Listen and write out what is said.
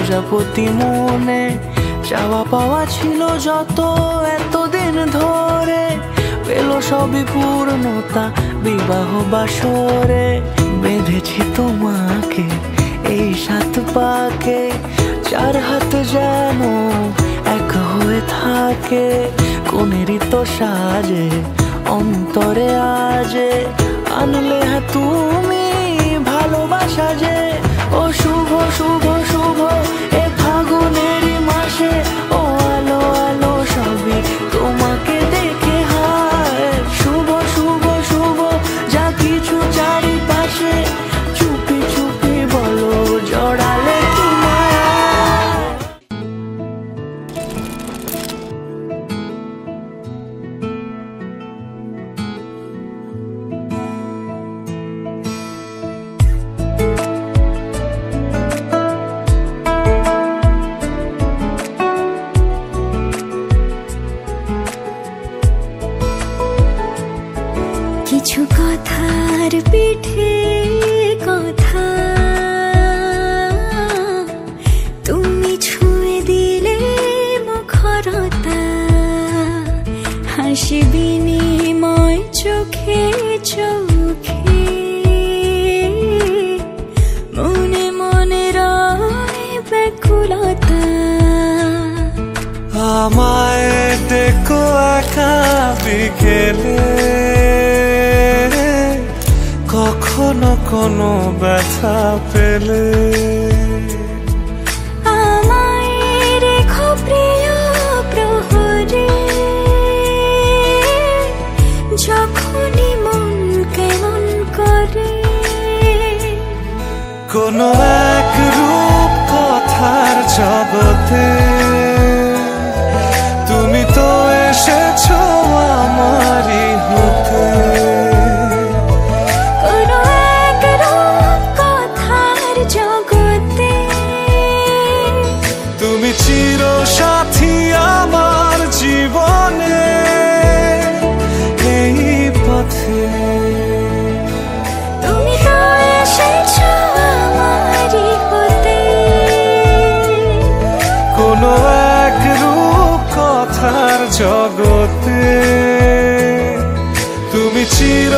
প্রজাপতি মনে চাওয়া পাওয়া ছিল যত এতদিন ধরে, পেল সবই পূর্ণতা বিবাহ বাসরে। বেঁধেছি তোমাকে এই 7 পাকে, 4 হাত যেন এক হয়ে থাকে। কোনেরই তো সাজে অন্তরে আজে আনলে হ্যাঁ তুমি ভালোবাসা যে। ও শুভ শুভ শুভ এ ফাগুনেরই মাসে, ও আলো আলো সবই তোমাকে দেখে হয়। শুভ শুভ শুভ যা কিছু চারিপাশে, চুপি চুপি বলো জড়ালে কি মায়া। কিছু কথার পিঠে কথা তুমি ছুঁয়ে দিলে মুখরতা, হাসি বিনিময় চোখে চোখে, মনে মনে রয় ব্যাকুলতা। আমায় দেখো একা বিকেলে, কখনো কোনো ব্যথা পেলে। আমায় রেখো প্রিয় প্রহরে, যখনই মন কেমন করে। কোনো এক রূপ কথার জগতে তুমি তো এসেছো আমারই হতে। কোনো এক রূপ কথার জগতে তুমি চির সাথী আমার জীবনে এই পথে। তুমি তো এসেছো আমারই হতে। কোনো এক রূপ কথার জগতে তুমি চির